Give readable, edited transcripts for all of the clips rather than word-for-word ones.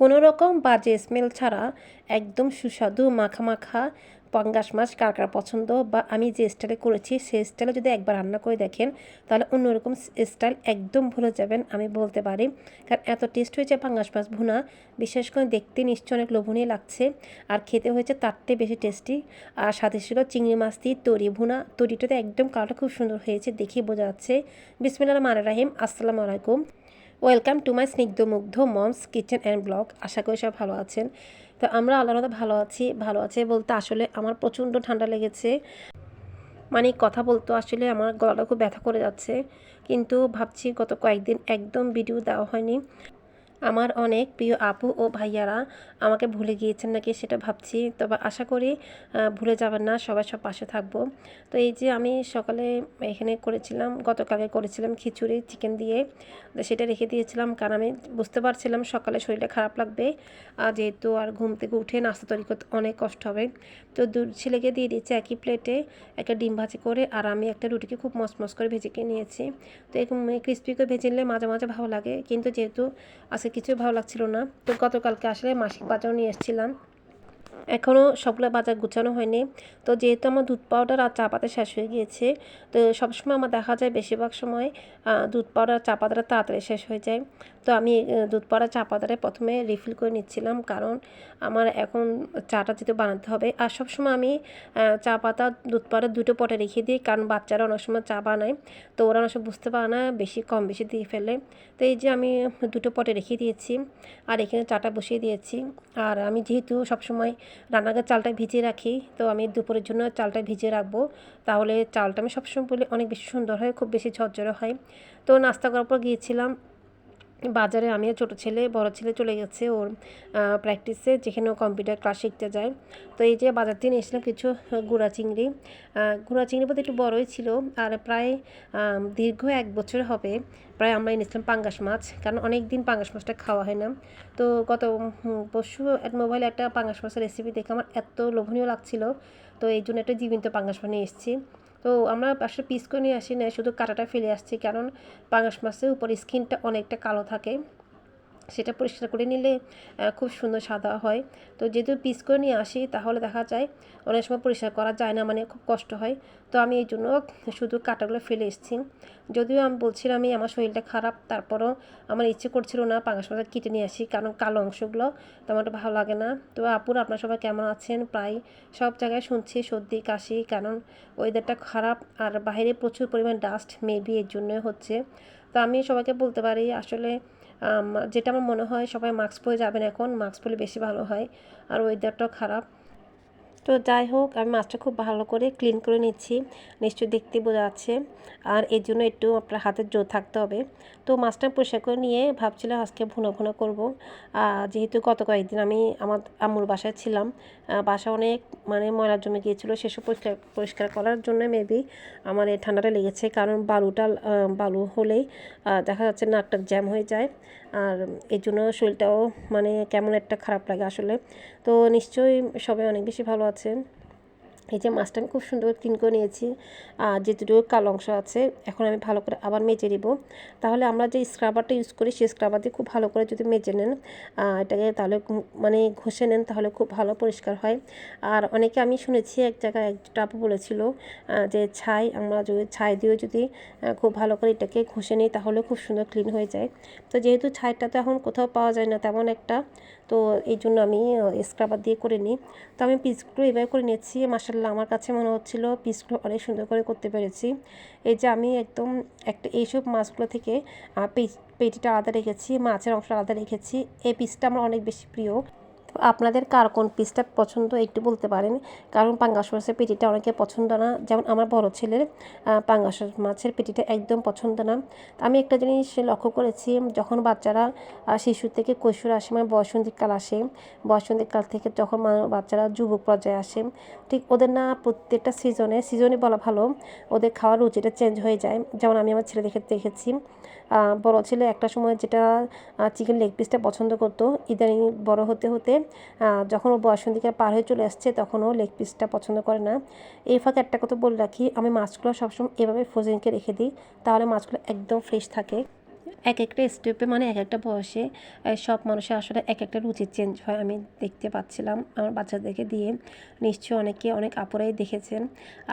কোনো রকম বাজে স্মেল ছাড়া একদম সুস্বাদু মাখা মাখা পাঙ্গাস মাছ কার কার পছন্দ বা আমি যে স্টাইলে করেছি সেই স্টাইলে যদি একবার রান্না করে দেখেন তাহলে অন্যরকম স্টাইল একদম ভুলে যাবেন আমি বলতে পারি। কারণ এত টেস্ট হয়েছে পাঙ্গাস মাছ ভুনা, বিশেষ করে দেখতে নিশ্চয় অনেক লোভনীয় লাগছে আর খেতে হয়েছে তার থেকে বেশি টেস্টি। আর সাথে ছিল চিংড়ি মাছ দিয়ে তরি ভুনা, তরিটাতে একদম কালারটা খুব সুন্দর হয়েছে, দেখেই বোঝা যাচ্ছে। বিসমিল্লাহির রহমানির রহিম, আসসালামু আলাইকুম, welcome to my Snigdhamugdha mom's kitchen and blog. আশা করি সব ভালো আছেন। তো আমরা আল্লাহর রহমতে ভালো আছে বলতে আসলে আমার প্রচণ্ড ঠান্ডা লেগেছে, মানে কথা বলতে আসলে আমার গলাটা খুব ব্যথা করে যাচ্ছে। কিন্তু ভাবছি গত কয়েকদিন একদম ভিডিও দেওয়া হয়নি, আমার অনেক প্রিয় আপু ও ভাইয়ারা আমাকে ভুলে গিয়েছেন নাকি সেটা ভাবছি। তবে আশা করি ভুলে যাবেন না, সবাই সব পাশে থাকবো। তো এই যে আমি সকালে এখানে করেছিলাম, গতকালকে করেছিলাম খিচুড়ি চিকেন দিয়ে, তো সেটা রেখে দিয়েছিলাম কারণ আমি বুঝতে পারছিলাম সকালে শরীরটা খারাপ লাগবে, যেহেতু আর ঘুম থেকে উঠে নাস্তা তৈরি করতে অনেক কষ্ট হবে। তো ছেলেকে দিয়ে দিচ্ছি একই প্লেটে একটা ডিম ভাজি করে, আর আমি একটা রুটিকে খুব মচমচ করে ভেজে নিয়েছি। তো এরকম ক্রিস্পি করে ভেজে নিলে মাঝে মাঝে ভালো লাগে, কিন্তু যেহেতু আজকে কিছুই ভালো লাগছিল না, তো গতকালকে আসলে মাসিক বাজারও নিয়ে এসেছিলাম, এখনও সবগুলো বাজার গুছানো হয়নি। তো যেহেতু আমার দুধ পাউডার আর চা পাতা শেষ হয়ে গিয়েছে, তো সবসময় আমার দেখা যায় বেশিরভাগ সময় দুধ পাউডার চা পাতাটা তাড়াতাড়ি শেষ হয়ে যায়। তো আমি দুধ পাউডার চা পাতাটা প্রথমে রিফিল করে নিচ্ছিলাম, কারণ আমার এখন চাটা যেহেতু বানাতে হবে। আর সবসময় আমি চা পাতা দুধ পাউডার দুটো পটে রেখে দিই, কারণ বাচ্চারা অনেক সময় চা বানায়, তো ওরা অনেক সময় বুঝতে পারে না, বেশি কম বেশি দিয়ে ফেলে। তো এই যে আমি দুটো পটে রেখে দিয়েছি আর এখানে চাটা বসিয়ে দিয়েছি। আর আমি যেহেতু সবসময় রান্নাঘরের চালটা ভিজিয়ে রাখি, তো আমি দুপুরের জন্য চালটা ভিজিয়ে রাখবো, তাহলে চালটা আমি সবসময় বলি অনেক বেশি সুন্দর হয়, খুব বেশি ঝরঝরে হয়। তো নাস্তা করার পর গিয়েছিলাম বাজারে, আমিও ছোটো ছেলে বড় ছেলে চলে গেছে ওর প্র্যাকটিসে, যেখানে ও কম্পিউটার ক্লাস শিখতে যায়। তো এই যে বাজার থেকে এসেছিলাম কিছু গুঁড়া চিংড়ি বলতে একটু বড়ই ছিল, আর প্রায় দীর্ঘ 1 বছর হবে প্রায় আমরা এনেছিলাম পাঙ্গাস মাছ, কারণ অনেক দিন পাঙ্গাস মাছটা খাওয়া হয় না। তো গত পরশু এক মোবাইলে একটা পাঙ্গাস মাছের রেসিপি দেখে আমার এত লোভনীয় লাগছিল, তো এই জন্য একটা জীবন্ত পাঙ্গাস মাছ নিয়ে এসেছি। তো আমরা পাশে পিস করে নিয়ে আসি না, শুধু কাঁটাটা ফেলে আসছি, কারণ পাঙ্গাস মাছের উপর স্কিনটা অনেকটা কালো থাকে, সেটা পরিষ্কার করে নিলে খুব সুন্দর সাদা হয়। তো যেহেতু পিস করে নিয়ে আসি তাহলে দেখা যায় অনেক সময় পরিষ্কার করা যায় না, মানে খুব কষ্ট হয়। তো আমি এই জন্য শুধু কাঁটাগুলো ফেলে এসেছি। যদিও আমি বলছিলাম আমি আমার শরীরটা খারাপ, তারপরও আমার ইচ্ছে করছিল না পাঙ্গাস মাছ কেটে নিয়ে আসি, কারণ কালো অংশগুলো তেমন একটা ভালো লাগে না। তো আপুর আপনারা সবাই কেমন আছেন? প্রায় সব জায়গায় শুনছি সর্দি কাশি, কারণ ওয়েদারটা খারাপ আর বাইরে প্রচুর পরিমাণ ডাস্ট, মেবি এর জন্যই হচ্ছে। তো আমি সবাইকে বলতে পারি আসলে যেটা আমার মনে হয় সবাই মাস্ক পরে যাবেন, এখন মাস্ক পরলে বেশি ভালো হয়, আর ওয়েদারটাও খারাপ। তো যাই হোক, আমি মাছটা খুব ভালো করে ক্লিন করে নিচ্ছি, নিশ্চয়ই দেখতে বোঝা যাচ্ছে, আর এর জন্য একটু আপনার হাতের জোর থাকতে হবে। তো মাছটা পরিষ্কার করে নিয়ে ভাবছিলাম আজকে ভুনা ভুনা করবো, যেহেতু গত কয়েকদিন আমি আমার আম্মুর বাসায় ছিলাম, বাসা অনেক মানে ময়লা জমে গিয়েছিলো, সেসব পরিষ্কার পরিষ্কার করার জন্য মেবি আমার এই ঠান্ডাটা লেগেছে, কারণ বালু হলেই দেখা যাচ্ছে নাকটা জ্যাম হয়ে যায়, আর এর জন্য শরীরটাও মানে কেমন একটা খারাপ লাগে আসলে। তো নিশ্চয়ই সবাই অনেক বেশি ভালো আছেন। এই যে মাছটা আমি খুব সুন্দর ক্লিন করে নিয়েছি, আর যেটুকু কালো অংশ আছে এখন আমি ভালো করে আবার মেজে নিব। তাহলে আমরা যে স্ক্রাবারটা ইউজ করি সেই স্ক্রাবার দিয়ে খুব ভালো করে যদি মেজে নেন, এটাকে তাহলে মানে ঘষে নেন, তাহলে খুব ভালো পরিষ্কার হয়। আর অনেকে আমি শুনেছি এক জায়গায় একটা আপু বলেছিল যে আমরা যদি ছাই দিয়েও যদি খুব ভালো করে এটাকে ঘষে নিই তাহলে খুব সুন্দর ক্লিন হয়ে যায়। তো যেহেতু ছাইটা তো এখন কোথাও পাওয়া যায় না তেমন একটা, তো এই জন্য আমি স্ক্রাবার দিয়ে করে নিই। তো আমি পিসগুলো এভাবে করে নিয়েছি, মাসাল্লাহ আমার কাছে মনে হচ্ছিল পিসগুলো অনেক সুন্দর করে করতে পেরেছি। এই যে আমি একদম একটা এইসব মাছগুলো থেকে পেটিটা আলাদা রেখেছি, মাছের অংশ আলাদা রেখেছি, এই পিসটা আমার অনেক বেশি প্রিয়। তো আপনাদের কার কোন পিসটা পছন্দ একটু বলতে পারেন, কারণ পাঙ্গাস মাছের পেটিটা অনেকে পছন্দ না, যেমন আমার বড় ছেলের পাঙ্গাস মাছের পেটিটা একদম পছন্দ না। আমি একটা জিনিস লক্ষ্য করেছি, যখন বাচ্চারা শিশু থেকে কৈশোর আসে, মানে বয়সন্ধিকাল আসে, বয়সন্ধিকাল থেকে যখন বাচ্চারা যুবক পর্যায়ে আসে, ঠিক ওদের না প্রত্যেকটা সিজনে বলা ভালো, ওদের খাওয়ার রুচিটা চেঞ্জ হয়ে যায়। যেমন আমি আমার ছেলে দেখেছি, বড় ছেলে একটা সময় যেটা চিকেন লেগ পিসটা পছন্দ করতো, ইদানিং বড় হতে হতে যখন ও বয়সন্ধিকা পার হয়ে চলে আসছে তখন ও লেগ পিসটা পছন্দ করে না। এই ফাঁকে একটা কথা বলে রাখি, আমি মাছগুলো সবসময় এভাবে ফ্রোজেনকে রেখে দিই, তাহলে মাছগুলো একদম ফ্রেশ থাকে। এক একটা স্টেপে মানে এক একটা বয়সে সব মানুষের আসলে এক একটা রুচি চেঞ্জ হয়। আমি দেখতে পাচ্ছিলাম আমার বাচ্চাদেরকে দিয়ে। নিশ্চয়ই অনেকে অনেক আপুরাই দেখেছেন।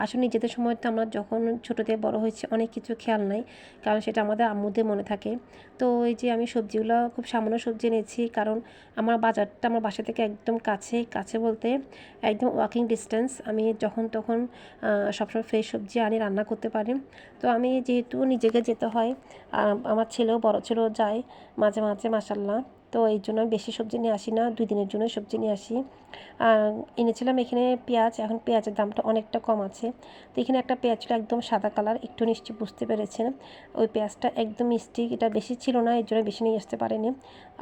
আসলে নিজেদের সময় তো আমরা যখন ছোটো থেকে বড় হয়েছি অনেক কিছু খেয়াল নাই, কারণ সেটা আমাদের আম্মুদের মনে থাকে। তো এই যে আমি সবজিগুলো খুব সামান্য সবজি এনেছি, কারণ আমার বাজারটা আমার বাসা থেকে একদম কাছে, কাছে বলতে একদম ওয়াকিং ডিস্টেন্স। আমি যখন তখন সবসময় ফ্রেশ সবজি আনি, রান্না করতে পারি। তো আমি যেহেতু নিজেকে যেতে হয়, আমার ছেলেও বড় ছেলেও যায় মাঝে মাঝে মাসাল্লাহ। তো এই জন্য আমি বেশি সবজি নিয়ে আসি না, 2 দিনের জন্য সবজি নিয়ে আসি। আর এনেছিলাম এখানে পেঁয়াজ, এখন পেঁয়াজের দামটা অনেকটা কম আছে। তো এখানে একটা পেঁয়াজ ছিল একদম সাদা কালার, একটু নিশ্চয়ই বুঝতে পেরেছেন। ওই পেঁয়াজটা একদম মিষ্টি, এটা বেশি ছিল না, এই জন্য বেশি নিয়ে আসতে পারিনি।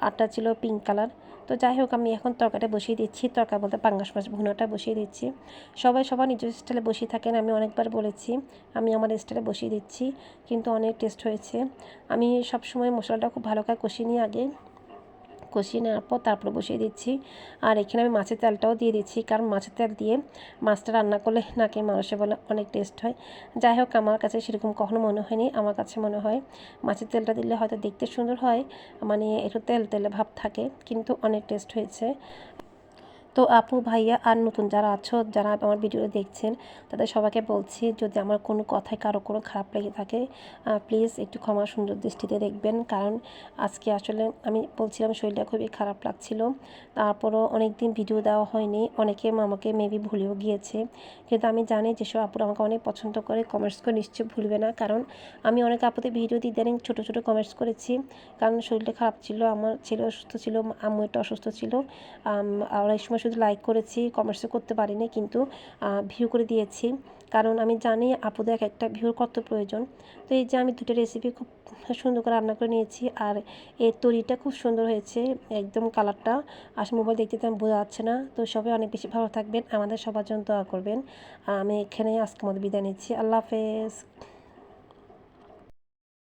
আরটা ছিল পিঙ্ক কালার। তো যাই হোক, আমি এখন তরকারিটা বসিয়ে দিচ্ছি, তরকারি বলতে পাঙ্গাস মাছ ভুনাটা বসিয়ে দিচ্ছি। সবাই সবার নিজের স্টাইলে বসিয়ে থাকেন, আমি অনেকবার বলেছি আমি আমার স্টাইলে বসিয়ে দিচ্ছি, কিন্তু অনেক টেস্ট হয়েছে। আমি সবসময় মশলাটা খুব ভালো করে কষিয়ে নিয়ে আগে কষিয়ে নেওয়ার পর তারপরে বসিয়ে দিচ্ছি। আর এখানে আমি মাছের তেলটাও দিয়ে দিচ্ছি, কারণ মাছের তেল দিয়ে মাছটা রান্না করলে নাকি মানুষে বলে অনেক টেস্ট হয়। যাই হোক, আমার কাছে সেরকম কখনো মনে হয়নি। আমার কাছে মনে হয় মাছের তেলটা দিলে হয়তো দেখতে সুন্দর হয়, মানে একটু তেল তেলে ভাব থাকে, কিন্তু অনেক টেস্ট হয়েছে। তো আপু ভাইয়া আর নতুন যারা আছো, যারা আমার ভিডিও দেখছেন, তাদের সবাইকে বলছি, যদি আমার কোনো কথায় কারো কোনো খারাপ লেগে থাকে প্লিজ একটু ক্ষমা সুন্দর দৃষ্টিতে দেখবেন। কারণ আজকে আসলে আমি বলছিলাম শরীরটা খুবই খারাপ লাগছিল, তারপরও অনেক দিন ভিডিও দেওয়া হয়নি, অনেকে আমাকে মেবি ভুলেও গিয়েছে। কিন্তু আমি জানি যেসব আপুরা আমাকে অনেক পছন্দ করে, কমেন্টস করে নিশ্চয়ই ভুলবে না। কারণ আমি অনেক আপুদের ভিডিও দিয়ে ইদানিং ছোটো ছোটো কমেন্টস করেছি, কারণ শরীরটা খারাপ ছিল, আমার ছেলে অসুস্থ ছিল, আম্মু একটু অসুস্থ ছিল। আর এই সময় শুধু লাইক করেছি, কমেন্টসও করতে পারিনি, কিন্তু ভিউ করে দিয়েছি। কারণ আমি জানি আপুদের এক একটা ভিউর কত প্রয়োজন। তো এই যে আমি 2টা রেসিপি খুব সুন্দর করে রান্না করে নিয়েছি, আর এর তরিটা খুব সুন্দর হয়েছে, একদম কালারটা আসলে মোবাইল দেখতে তেমন বোঝা যাচ্ছে না। তো সবাই অনেক বেশি ভালো থাকবেন, আমাদের সবার জন্য দোয়া করবেন। আমি এখানে আজকে মতো বিদায় নিচ্ছি, আল্লাহ হাফেজ।